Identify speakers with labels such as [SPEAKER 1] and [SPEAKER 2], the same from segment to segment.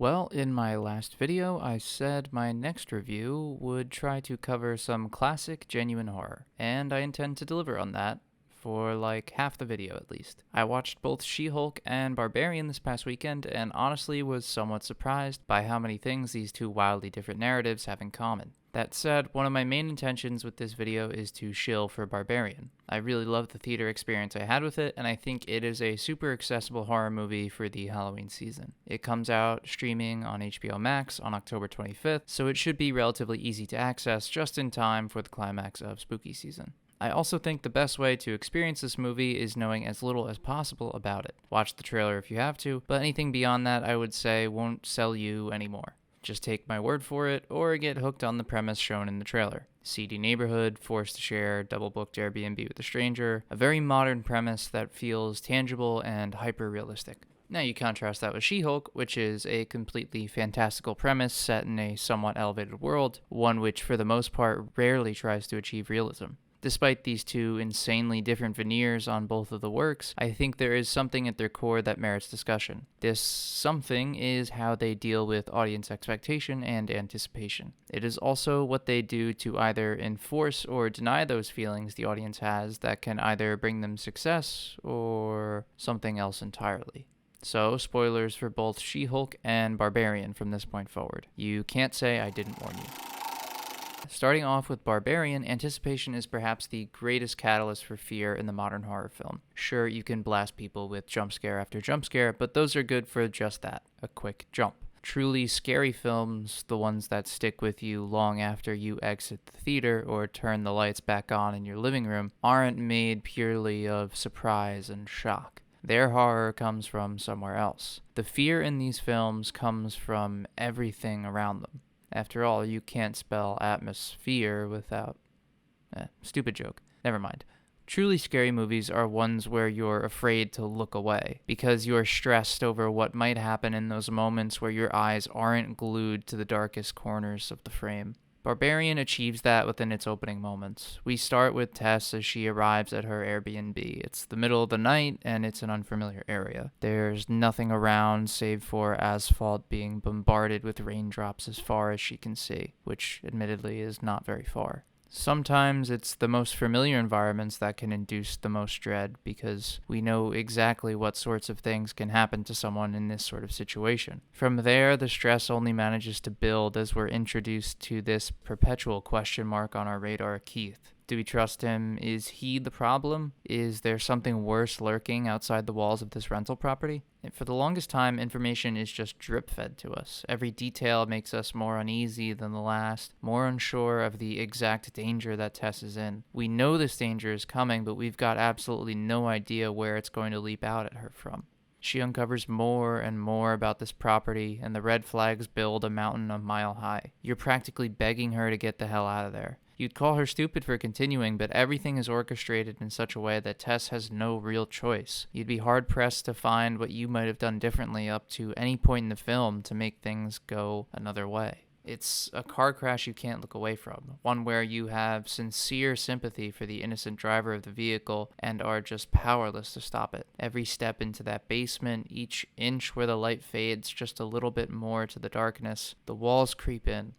[SPEAKER 1] Well, in my last video, I said my next review would try to cover some classic, genuine horror, and I intend to deliver on that for like half the video at least. I watched both She-Hulk and Barbarian this past weekend and honestly was somewhat surprised by how many things these two wildly different narratives have in common. That said, one of my main intentions with this video is to shill for Barbarian. I really loved the theater experience I had with it, and I think it is a super accessible horror movie for the Halloween season. It comes out streaming on HBO Max on October 25th, so it should be relatively easy to access just in time for the climax of spooky season. I also think the best way to experience this movie is knowing as little as possible about it. Watch the trailer if you have to, but anything beyond that I would say won't sell you anymore. Just take my word for it, or get hooked on the premise shown in the trailer. Seedy neighborhood, forced to share, double-booked Airbnb with a stranger, a very modern premise that feels tangible and hyper-realistic. Now you contrast that with She-Hulk, which is a completely fantastical premise set in a somewhat elevated world, one which for the most part rarely tries to achieve realism. Despite these two insanely different veneers on both of the works, I think there is something at their core that merits discussion. This something is how they deal with audience expectation and anticipation. It is also what they do to either enforce or deny those feelings the audience has that can either bring them success or something else entirely. So, spoilers for both She-Hulk and Barbarian from this point forward. You can't say I didn't warn you. Starting off with Barbarian, anticipation is perhaps the greatest catalyst for fear in the modern horror film. Sure, you can blast people with jump scare after jump scare, but those are good for just that, a quick jump. Truly scary films, the ones that stick with you long after you exit the theater or turn the lights back on in your living room, aren't made purely of surprise and shock. Their horror comes from somewhere else. The fear in these films comes from everything around them. After all, you can't spell atmosphere without... stupid joke. Never mind. Truly scary movies are ones where you're afraid to look away, because you're stressed over what might happen in those moments where your eyes aren't glued to the darkest corners of the frame. Barbarian achieves that within its opening moments. We start with Tess as she arrives at her Airbnb. It's the middle of the night, and it's an unfamiliar area. There's nothing around save for asphalt being bombarded with raindrops as far as she can see, which admittedly is not very far. Sometimes it's the most familiar environments that can induce the most dread because we know exactly what sorts of things can happen to someone in this sort of situation. From there, the stress only manages to build as we're introduced to this perpetual question mark on our radar, Keith. Do we trust him? Is he the problem? Is there something worse lurking outside the walls of this rental property? And for the longest time, information is just drip-fed to us. Every detail makes us more uneasy than the last, more unsure of the exact danger that Tess is in. We know this danger is coming, but we've got absolutely no idea where it's going to leap out at her from. She uncovers more and more about this property, and the red flags build a mountain a mile high. You're practically begging her to get the hell out of there. You'd call her stupid for continuing, but everything is orchestrated in such a way that Tess has no real choice. You'd be hard-pressed to find what you might have done differently up to any point in the film to make things go another way. It's a car crash you can't look away from, one where you have sincere sympathy for the innocent driver of the vehicle and are just powerless to stop it. Every step into that basement, each inch where the light fades just a little bit more to the darkness, the walls creep in.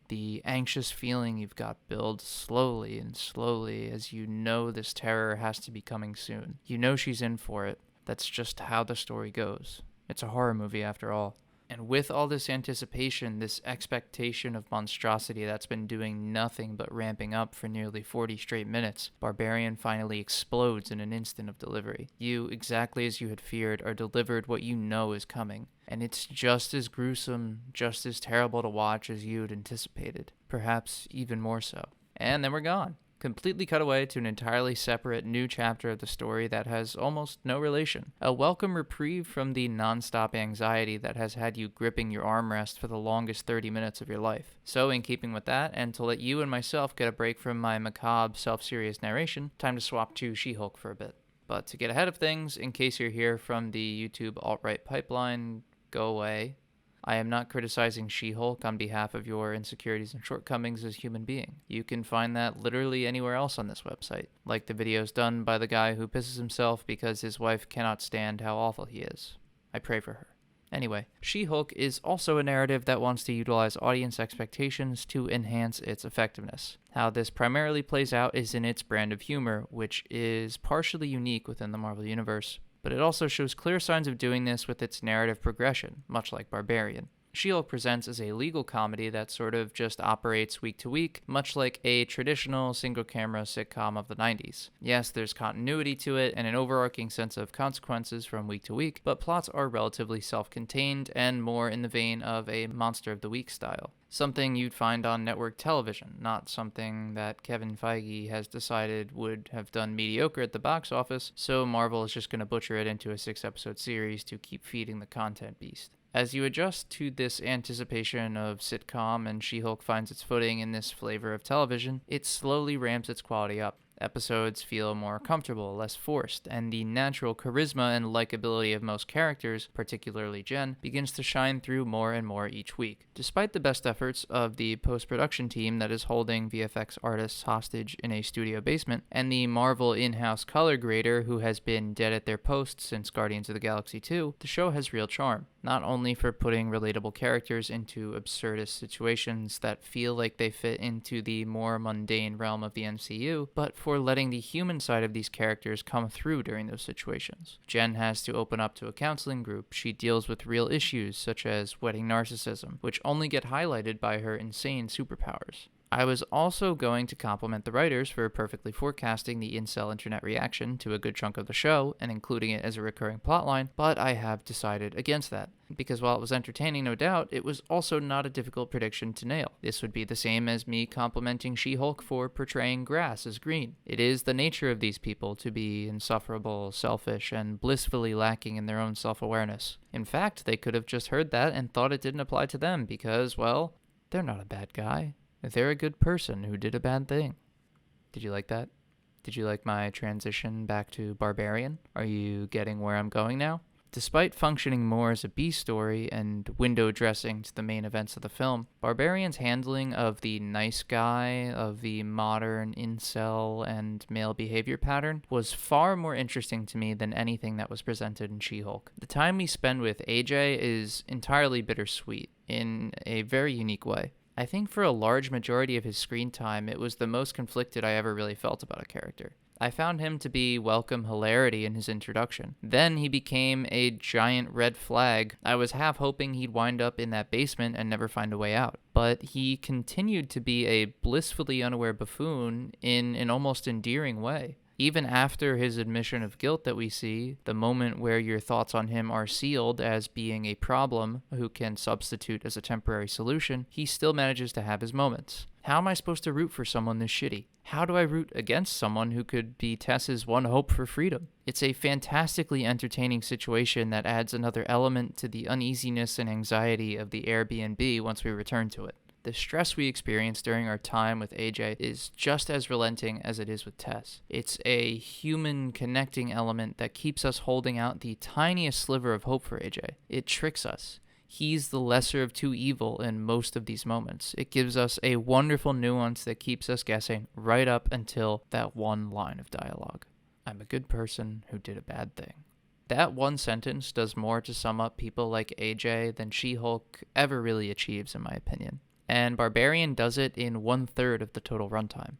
[SPEAKER 1] The anxious feeling you've got builds slowly and slowly as you know this terror has to be coming soon. You know she's in for it. That's just how the story goes. It's a horror movie after all. And with all this anticipation, this expectation of monstrosity that's been doing nothing but ramping up for nearly 40 straight minutes, Barbarian finally explodes in an instant of delivery. You, exactly as you had feared, are delivered what you know is coming. And it's just as gruesome, just as terrible to watch as you had anticipated. Perhaps even more so. And then we're gone. Completely cut away to an entirely separate new chapter of the story that has almost no relation. A welcome reprieve from the non-stop anxiety that has had you gripping your armrest for the longest 30 minutes of your life. So in keeping with that, and to let you and myself get a break from my macabre, self-serious narration, time to swap to She-Hulk for a bit. But to get ahead of things, in case you're here from the YouTube alt-right pipeline, go away. I am not criticizing She-Hulk on behalf of your insecurities and shortcomings as a human being. You can find that literally anywhere else on this website, like the videos done by the guy who pisses himself because his wife cannot stand how awful he is. I pray for her. Anyway, She-Hulk is also a narrative that wants to utilize audience expectations to enhance its effectiveness. How this primarily plays out is in its brand of humor, which is partially unique within the Marvel Universe, but it also shows clear signs of doing this with its narrative progression, much like Barbarian. She-Hulk presents as a legal comedy that sort of just operates week to week, much like a traditional single-camera sitcom of the 90s. Yes, there's continuity to it and an overarching sense of consequences from week to week, but plots are relatively self-contained and more in the vein of a Monster of the Week style. Something you'd find on network television, not something that Kevin Feige has decided would have done mediocre at the box office, so Marvel is just going to butcher it into a 6-episode series to keep feeding the content beast. As you adjust to this anticipation of sitcom and She-Hulk finds its footing in this flavor of television, it slowly ramps its quality up. Episodes feel more comfortable, less forced, and the natural charisma and likability of most characters, particularly Jen, begins to shine through more and more each week. Despite the best efforts of the post-production team that is holding VFX artists hostage in a studio basement, and the Marvel in-house color grader who has been dead at their post since Guardians of the Galaxy 2, the show has real charm, not only for putting relatable characters into absurdist situations that feel like they fit into the more mundane realm of the MCU, but for letting the human side of these characters come through during those situations. Jen has to open up to a counseling group. She deals with real issues such as wedding narcissism, which only get highlighted by her insane superpowers. I was also going to compliment the writers for perfectly forecasting the incel internet reaction to a good chunk of the show and including it as a recurring plotline, but I have decided against that. Because while it was entertaining, no doubt, it was also not a difficult prediction to nail. This would be the same as me complimenting She-Hulk for portraying grass as green. It is the nature of these people to be insufferable, selfish, and blissfully lacking in their own self-awareness. In fact, they could have just heard that and thought it didn't apply to them because, well, they're not a bad guy. They're a good person who did a bad thing. Did you like that? Did you like my transition back to Barbarian? Are you getting where I'm going now? Despite functioning more as a B story and window dressing to the main events of the film, Barbarian's handling of the nice guy, of the modern incel and male behavior pattern was far more interesting to me than anything that was presented in She-Hulk. The time we spend with AJ is entirely bittersweet in a very unique way. I think for a large majority of his screen time, it was the most conflicted I ever really felt about a character. I found him to be welcome hilarity in his introduction. Then he became a giant red flag. I was half hoping he'd wind up in that basement and never find a way out. But he continued to be a blissfully unaware buffoon in an almost endearing way. Even after his admission of guilt that we see, the moment where your thoughts on him are sealed as being a problem who can substitute as a temporary solution, he still manages to have his moments. How am I supposed to root for someone this shitty? How do I root against someone who could be Tess's one hope for freedom? It's a fantastically entertaining situation that adds another element to the uneasiness and anxiety of the Airbnb once we return to it. The stress we experience during our time with AJ is just as relenting as it is with Tess. It's a human connecting element that keeps us holding out the tiniest sliver of hope for AJ. It tricks us. He's the lesser of two evil in most of these moments. It gives us a wonderful nuance that keeps us guessing right up until that one line of dialogue. I'm a good person who did a bad thing. That one sentence does more to sum up people like AJ than She-Hulk ever really achieves, in my opinion. And Barbarian does it in 1/3 of the total runtime.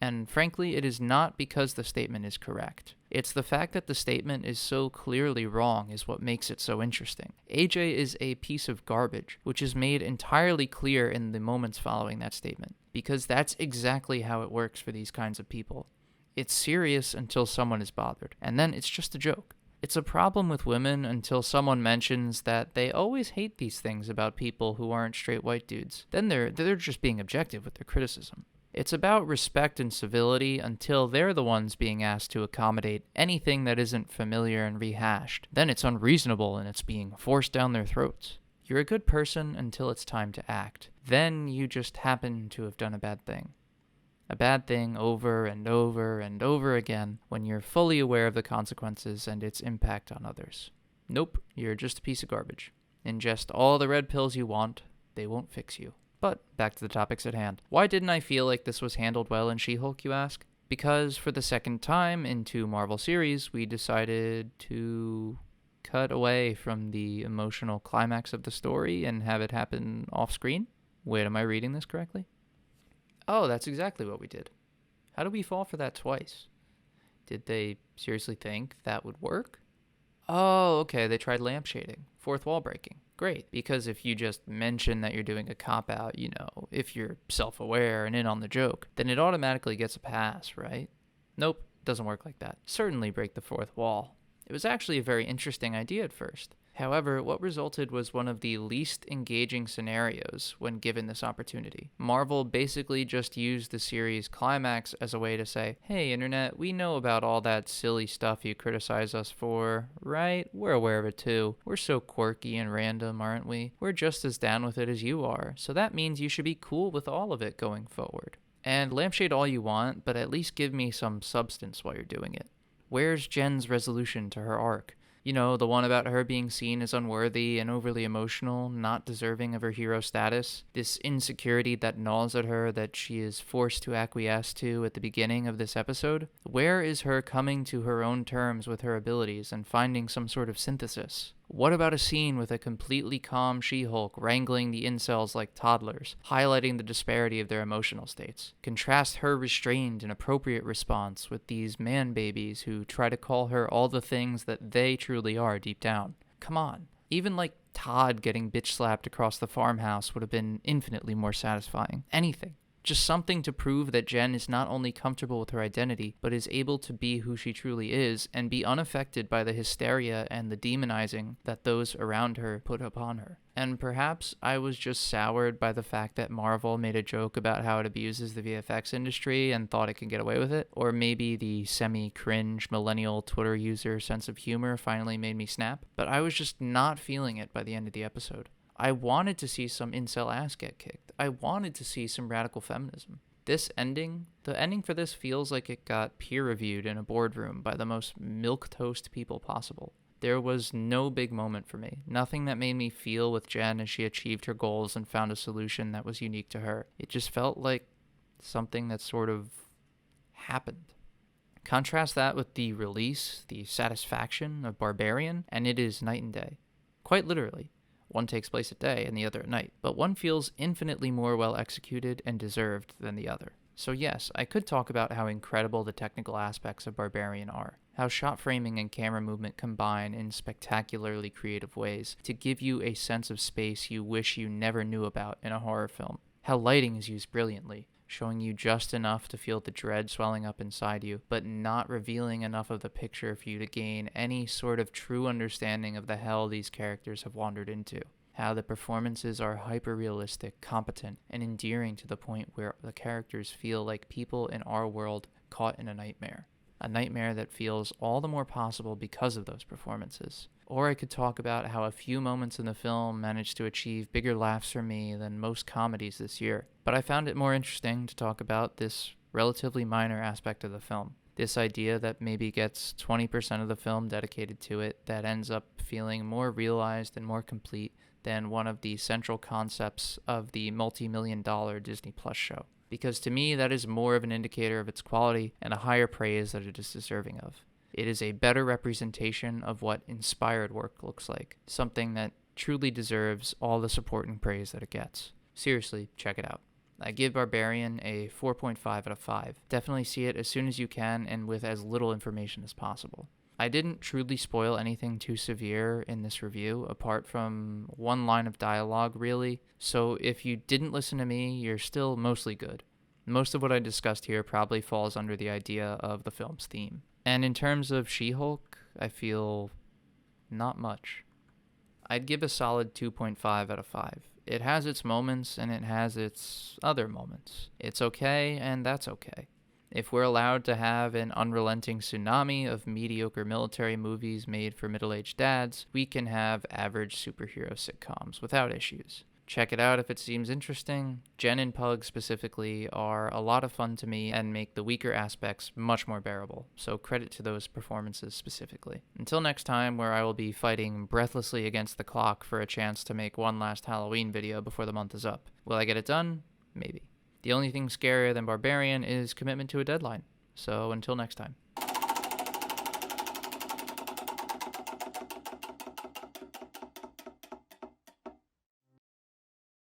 [SPEAKER 1] And frankly, it is not because the statement is correct. It's the fact that the statement is so clearly wrong is what makes it so interesting. AJ is a piece of garbage, which is made entirely clear in the moments following that statement, because that's exactly how it works for these kinds of people. It's serious until someone is bothered, and then it's just a joke. It's a problem with women until someone mentions that they always hate these things about people who aren't straight white dudes. Then they're just being objective with their criticism. It's about respect and civility until they're the ones being asked to accommodate anything that isn't familiar and rehashed. Then it's unreasonable and it's being forced down their throats. You're a good person until it's time to act. Then you just happen to have done a bad thing. A bad thing over and over and over again when you're fully aware of the consequences and its impact on others. Nope, you're just a piece of garbage. Ingest all the red pills you want, they won't fix you. But back to the topics at hand. Why didn't I feel like this was handled well in She-Hulk, you ask? Because for the second time in 2 Marvel series, we decided to cut away from the emotional climax of the story and have it happen off screen? Wait, am I reading this correctly? Oh, that's exactly what we did. How did we fall for that twice? Did they seriously think that would work? Oh, okay, they tried lampshading, fourth wall breaking. Great, because if you just mention that you're doing a cop-out, if you're self-aware and in on the joke, then it automatically gets a pass, right? Nope, doesn't work like that. Certainly break the fourth wall. It was actually a very interesting idea at first. However, what resulted was one of the least engaging scenarios when given this opportunity. Marvel basically just used the series' climax as a way to say, hey internet, we know about all that silly stuff you criticize us for, right? We're aware of it too. We're so quirky and random, aren't we? We're just as down with it as you are, so that means you should be cool with all of it going forward. And lampshade all you want, but at least give me some substance while you're doing it. Where's Jen's resolution to her arc? The one about her being seen as unworthy and overly emotional, not deserving of her hero status. This insecurity that gnaws at her that she is forced to acquiesce to at the beginning of this episode. Where is her coming to her own terms with her abilities and finding some sort of synthesis? What about a scene with a completely calm She-Hulk wrangling the incels like toddlers, highlighting the disparity of their emotional states? Contrast her restrained and appropriate response with these man-babies who try to call her all the things that they truly are deep down. Come on. Even like Todd getting bitch-slapped across the farmhouse would have been infinitely more satisfying. Anything. Just something to prove that Jen is not only comfortable with her identity, but is able to be who she truly is and be unaffected by the hysteria and the demonizing that those around her put upon her. And perhaps I was just soured by the fact that Marvel made a joke about how it abuses the VFX industry and thought it could get away with it. Or maybe the semi-cringe millennial Twitter user sense of humor finally made me snap. But I was just not feeling it by the end of the episode. I wanted to see some incel ass get kicked. I wanted to see some radical feminism. The ending for this feels like it got peer-reviewed in a boardroom by the most milquetoast people possible. There was no big moment for me. Nothing that made me feel with Jen as she achieved her goals and found a solution that was unique to her. It just felt like something that sort of happened. Contrast that with the release, the satisfaction of Barbarian, and it is night and day. Quite literally. One takes place at day and the other at night, but one feels infinitely more well executed and deserved than the other. So yes, I could talk about how incredible the technical aspects of Barbarian are, how shot framing and camera movement combine in spectacularly creative ways to give you a sense of space you wish you never knew about in a horror film, how lighting is used brilliantly, showing you just enough to feel the dread swelling up inside you, but not revealing enough of the picture for you to gain any sort of true understanding of the hell these characters have wandered into. How the performances are hyper-realistic, competent, and endearing to the point where the characters feel like people in our world caught in a nightmare. A nightmare that feels all the more possible because of those performances. Or I could talk about how a few moments in the film managed to achieve bigger laughs for me than most comedies this year. But I found it more interesting to talk about this relatively minor aspect of the film. This idea that maybe gets 20% of the film dedicated to it that ends up feeling more realized and more complete than one of the central concepts of the multi-million-dollar Disney Plus show. Because to me, that is more of an indicator of its quality and a higher praise that it is deserving of. It is a better representation of what inspired work looks like, something that truly deserves all the support and praise that it gets. Seriously, check it out. I give Barbarian a 4.5 out of 5. Definitely see it as soon as you can and with as little information as possible. I didn't truly spoil anything too severe in this review, apart from one line of dialogue, really. So if you didn't listen to me, you're still mostly good. Most of what I discussed here probably falls under the idea of the film's theme. And in terms of She-Hulk, I feel not much. I'd give a solid 2.5 out of 5. It has its moments and it has its other moments. It's okay, and that's okay. If we're allowed to have an unrelenting tsunami of mediocre military movies made for middle-aged dads, we can have average superhero sitcoms without issues. Check it out if it seems interesting. Jen and Pug specifically are a lot of fun to me and make the weaker aspects much more bearable, so credit to those performances specifically. Until next time, where I will be fighting breathlessly against the clock for a chance to make one last Halloween video before the month is up. Will I get it done? Maybe. The only thing scarier than Barbarian is commitment to a deadline. So until next time.